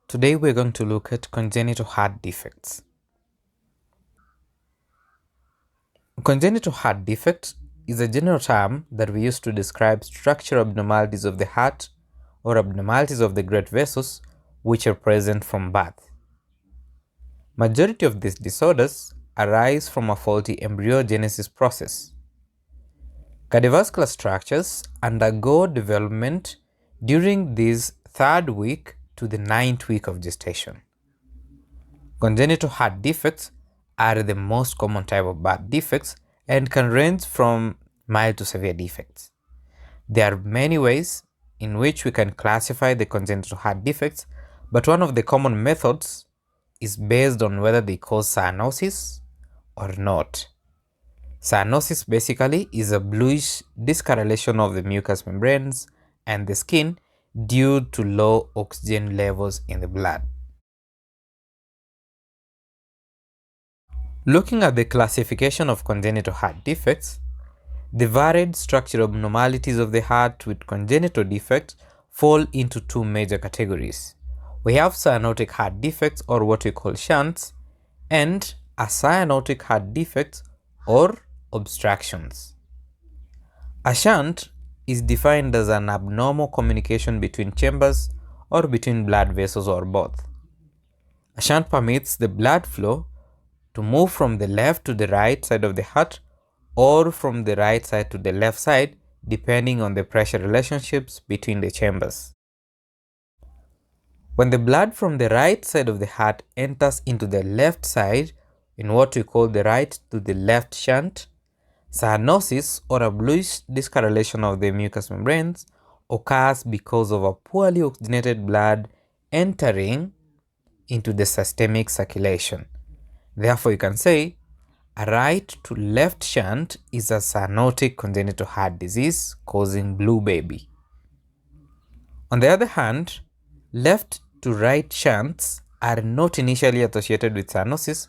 Today we're going to look at congenital heart defects. Congenital heart defect is a general term that we use to describe structural abnormalities of the heart or abnormalities of the great vessels which are present from birth. Majority of these disorders arise from a faulty embryogenesis process. Cardiovascular structures undergo development during this third week to the 9th week of gestation. Congenital heart defects are the most common type of birth defects and can range from mild to severe defects. There are many ways in which we can classify the congenital heart defects, but one of the common methods is based on whether they cause cyanosis or not. Cyanosis basically is a bluish discoloration of the mucous membranes and the skin due to low oxygen levels in the blood. Looking at the classification of congenital heart defects, the varied structural abnormalities of the heart with congenital defects fall into two major categories. We have cyanotic heart defects, or what we call shunts, and acyanotic heart defects or obstructions. A shunt is defined as an abnormal communication between chambers or between blood vessels or both. A shunt permits the blood flow to move from the left to the right side of the heart or from the right side to the left side depending on the pressure relationships between the chambers. When the blood from the right side of the heart enters into the left side in what we call the right to the left shunt, cyanosis or a bluish discoloration of the mucous membranes occurs because of a poorly oxygenated blood entering into the systemic circulation. Therefore, you can say a right to left shunt is a cyanotic congenital heart disease causing blue baby. On the other hand, left to right shunts are not initially associated with cyanosis,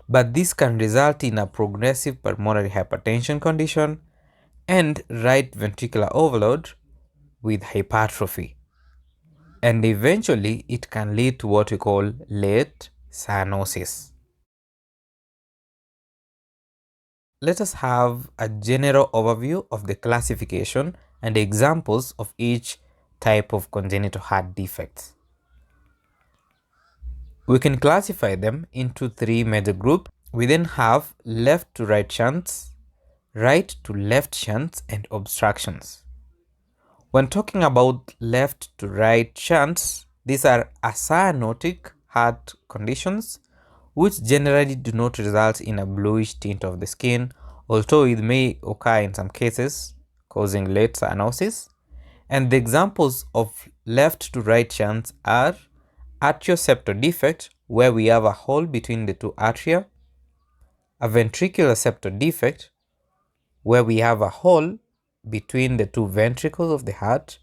but this can result in a progressive pulmonary hypertension condition and right ventricular overload with hypertrophy. And eventually, it can lead to what we call late cyanosis. Let us have a general overview of the classification and examples of each type of congenital heart defects. We can classify them into three major groups. We then have left to right shunts, right to left shunts, and obstructions. When talking about left to right shunts, these are acyanotic heart conditions which generally do not result in a bluish tint of the skin, although it may occur in some cases, causing late cyanosis. And the examples of left to right shunts are Arterioceptor defect, where we have a hole between the two atria, a ventricular septal defect, where we have a hole between the two ventricles of the heart,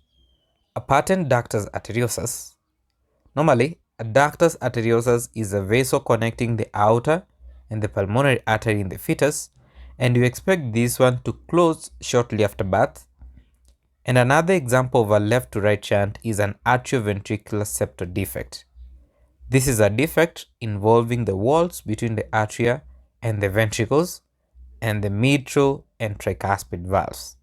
a patent ductus arteriosus. Normally, a ductus arteriosus is a vessel connecting the aorta and the pulmonary artery in the fetus, and you expect this one to close shortly after birth. And another example of a left to right shunt is an atrioventricular septal defect. This is a defect involving the walls between the atria and the ventricles and the mitral and tricuspid valves.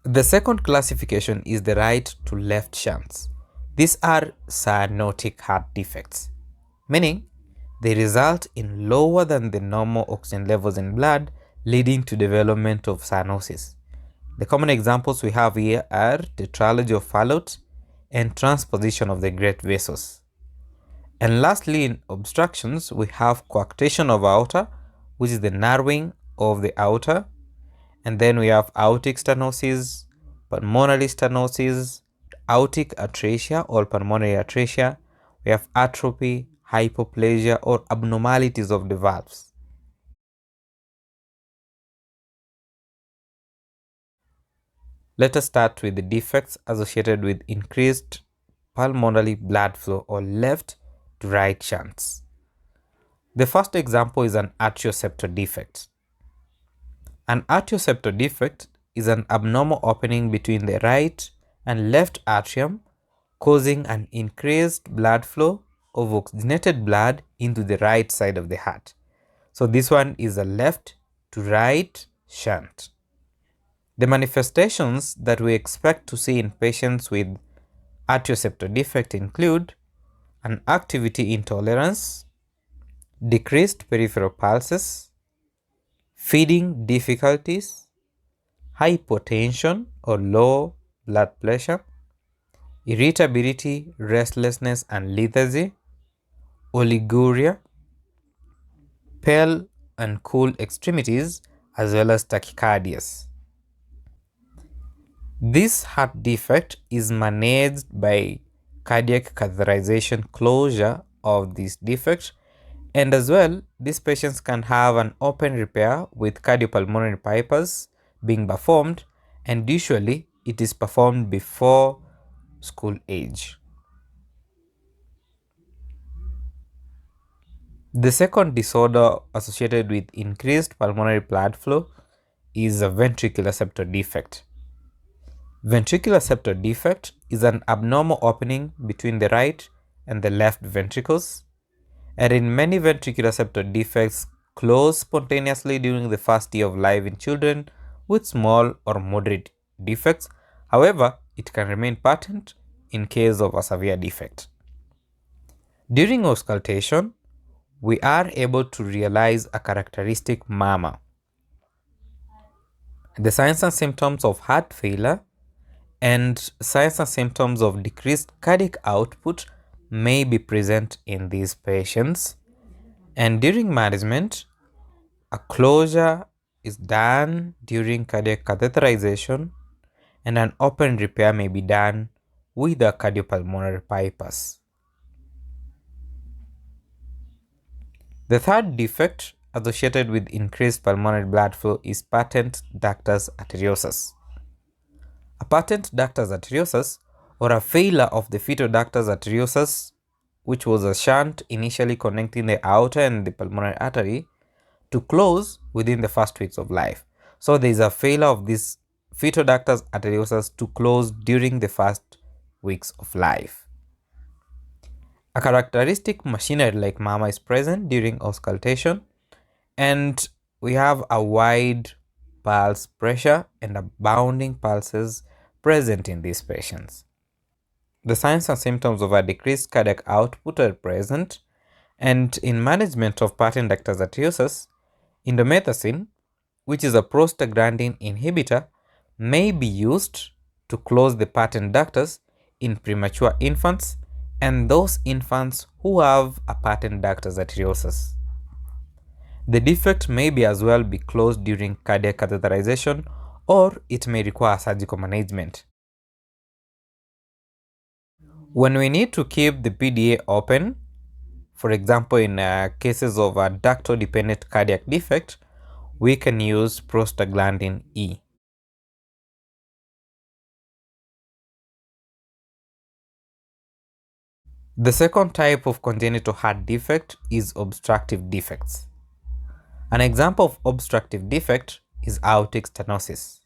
The second classification is the right to left shunts. These are cyanotic heart defects, meaning they result in lower than the normal oxygen levels in blood, leading to development of cyanosis. The common examples we have here are Tetralogy of Fallot and transposition of the great vessels. And lastly, in obstructions, we have coarctation of aorta, which is the narrowing of the aorta. And then we have aortic stenosis, pulmonary stenosis, aortic atresia or pulmonary atresia. We have atrophy, hypoplasia, or abnormalities of the valves. Let us start with the defects associated with increased pulmonary blood flow or left to right shunts. The first example is an arterioceptor defect. An arterioceptor defect is an abnormal opening between the right and left atrium causing an increased blood flow of oxygenated blood into the right side of the heart. So this one is a left to right shunt. The manifestations that we expect to see in patients with atrial defect include an activity intolerance, decreased peripheral pulses, feeding difficulties, hypotension or low blood pressure, irritability, restlessness and lethargy, oliguria, pale and cool extremities, as well as tachycardias. This heart defect is managed by cardiac catheterization closure of this defect, and as well these patients can have an open repair with cardiopulmonary bypass being performed, and usually it is performed before school age. The second disorder associated with increased pulmonary blood flow is a ventricular septal defect. Ventricular septal defect is an abnormal opening between the right and the left ventricles, and in many ventricular septal defects close spontaneously during the first year of life in children with small or moderate defects. However, it can remain patent in case of a severe defect. During auscultation, we are able to realize a characteristic murmur. The signs and symptoms of heart failure and signs and symptoms of decreased cardiac output may be present in these patients, and during management, a closure is done during cardiac catheterization, and an open repair may be done with a cardiopulmonary bypass. The third defect associated with increased pulmonary blood flow is patent ductus arteriosus. A patent ductus arteriosus, or a failure of the fetal ductus arteriosus, which was a shunt initially connecting the aorta and the pulmonary artery, to close within the first weeks of life. So there is a failure of this fetal ductus arteriosus to close during the first weeks of life. A characteristic machinery like murmur is present during auscultation, and we have a wide pulse pressure and a bounding pulses present in these patients. The signs and symptoms of a decreased cardiac output are present, and in management of patent ductus arteriosus, indomethacin, which is a prostaglandin inhibitor, may be used to close the patent ductus in premature infants and those infants who have a patent ductus arteriosus. The defect may be as well be closed during cardiac catheterization, or it may require surgical management. When we need to keep the PDA open, for example in cases of a ductal-dependent cardiac defect, we can use prostaglandin E. The second type of congenital heart defect is obstructive defects. An example of obstructive defect is aortic stenosis.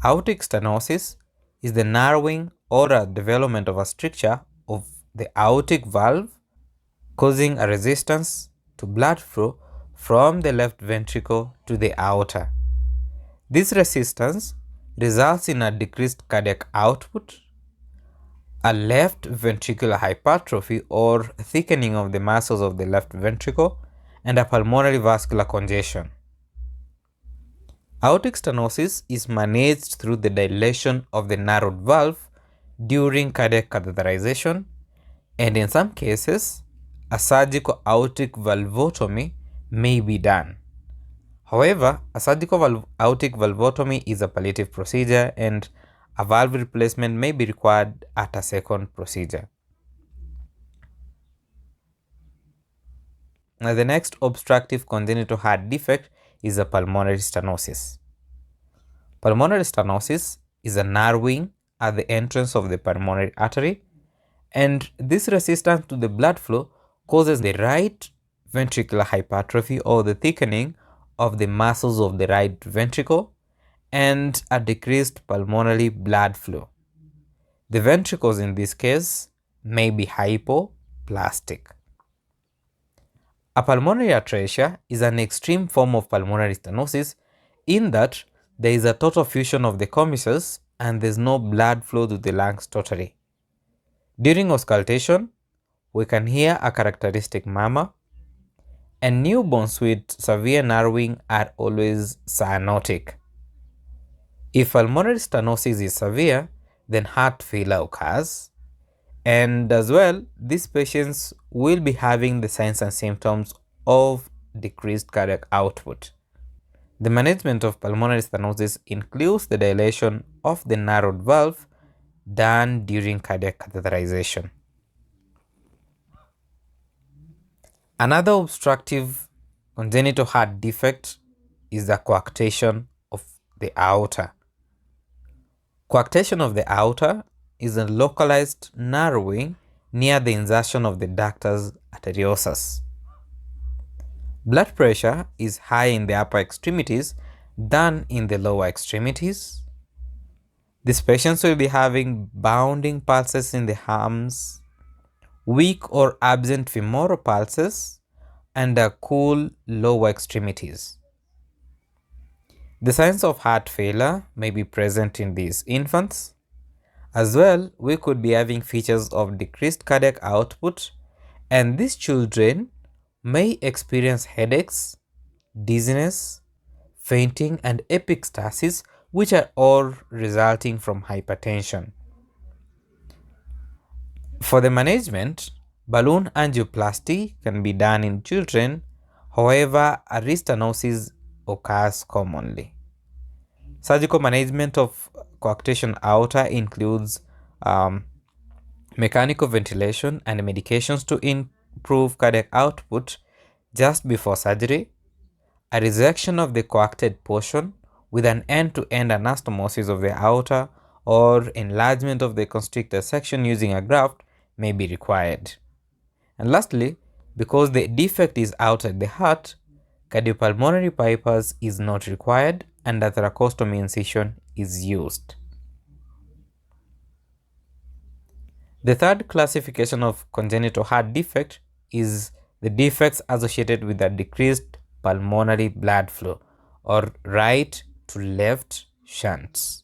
Aortic stenosis is the narrowing or a development of a stricture of the aortic valve, causing a resistance to blood flow from the left ventricle to the aorta. This resistance results in a decreased cardiac output, a left ventricular hypertrophy or thickening of the muscles of the left ventricle, and a pulmonary vascular congestion. Aortic stenosis is managed through the dilation of the narrowed valve during cardiac catheterization, and in some cases, a surgical aortic valvotomy may be done. However, a surgical aortic valvotomy is a palliative procedure, and a valve replacement may be required at a second procedure. Now, the next obstructive congenital heart defect is a pulmonary stenosis. Pulmonary stenosis is a narrowing at the entrance of the pulmonary artery, and this resistance to the blood flow causes the right ventricular hypertrophy or the thickening of the muscles of the right ventricle and a decreased pulmonary blood flow. The ventricles in this case may be hypoplastic. A pulmonary atresia is an extreme form of pulmonary stenosis in that there is a total fusion of the commissures and there's no blood flow to the lungs totally. During auscultation, we can hear a characteristic murmur, and newborns with severe narrowing are always cyanotic. If pulmonary stenosis is severe, then heart failure occurs, and as well, these patients will be having the signs and symptoms of decreased cardiac output. The management of pulmonary stenosis includes the dilation of the narrowed valve done during cardiac catheterization. Another obstructive congenital heart defect is the coarctation of the aorta. Coarctation of the aorta is a localized narrowing near the insertion of the ductus arteriosus. Blood pressure is high in the upper extremities than in the lower extremities. These patients will be having bounding pulses in the arms, weak or absent femoral pulses, and a cool lower extremities. The signs of heart failure may be present in these infants. As well, we could be having features of decreased cardiac output, and these children may experience headaches, dizziness, fainting, and epistaxis, which are all resulting from hypertension. For the management, balloon angioplasty can be done in children. However, a stenosis occurs commonly. Surgical management of coarctation aorta includes mechanical ventilation and medications to improve cardiac output just before surgery, a resection of the coarcted portion with an end-to-end anastomosis of the aorta, or enlargement of the constricted section using a graft may be required. And lastly, because the defect is outside the heart, cardiopulmonary bypass is not required and a thoracostomy incision is used. The third classification of congenital heart defect is the defects associated with a decreased pulmonary blood flow, or right to left shunts.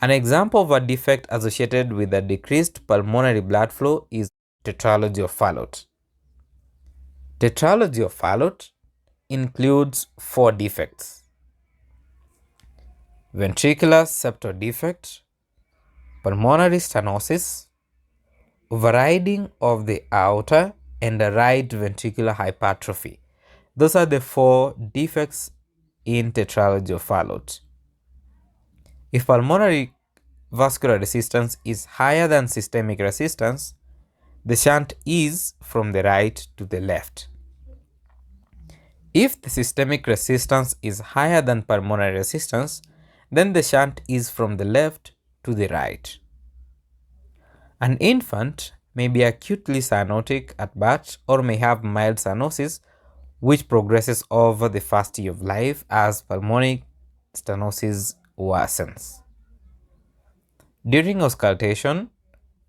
An example of a defect associated with a decreased pulmonary blood flow is Tetralogy of Fallot. Tetralogy of Fallot includes 4 defects: ventricular septal defect, pulmonary stenosis, overriding of the aorta, and a right ventricular hypertrophy. Those are the 4 defects in Tetralogy of Fallot. If pulmonary vascular resistance is higher than systemic resistance, the shunt is from the right to the left. If the systemic resistance is higher than pulmonary resistance, then the shunt is from the left to the right. An infant may be acutely cyanotic at birth or may have mild cyanosis, which progresses over the first year of life as pulmonary stenosis worsens. During auscultation,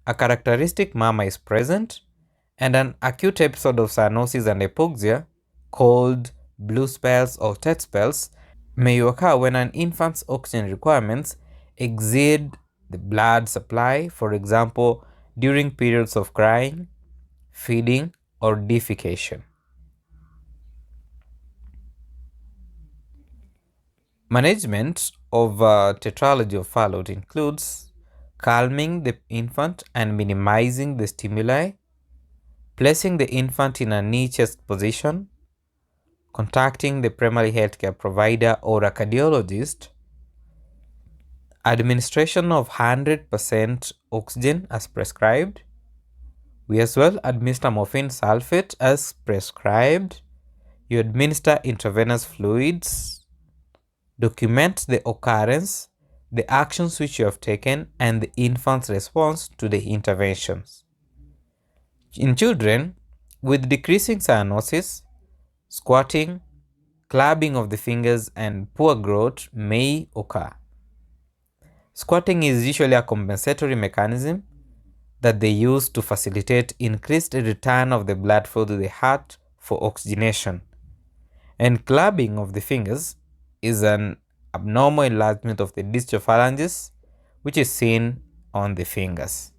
a characteristic murmur is present, and an acute episode of cyanosis and hypoxia, called blue spells or tet spells, may occur when an infant's oxygen requirements exceed the blood supply, for example, during periods of crying, feeding, or defecation. Management of Tetralogy of Fallot includes calming the infant and minimizing the stimuli, placing the infant in a knee chest position, contacting the primary healthcare provider or a cardiologist, administration of 100% oxygen as prescribed. We as well administer morphine sulfate as prescribed. You administer intravenous fluids, document the occurrence, the actions which you have taken, and the infant's response to the interventions. In children with decreasing cyanosis, squatting, clubbing of the fingers, and poor growth may occur. Squatting is usually a compensatory mechanism that they use to facilitate increased return of the blood flow to the heart for oxygenation. And clubbing of the fingers is an abnormal enlargement of the distal phalanges, which is seen on the fingers.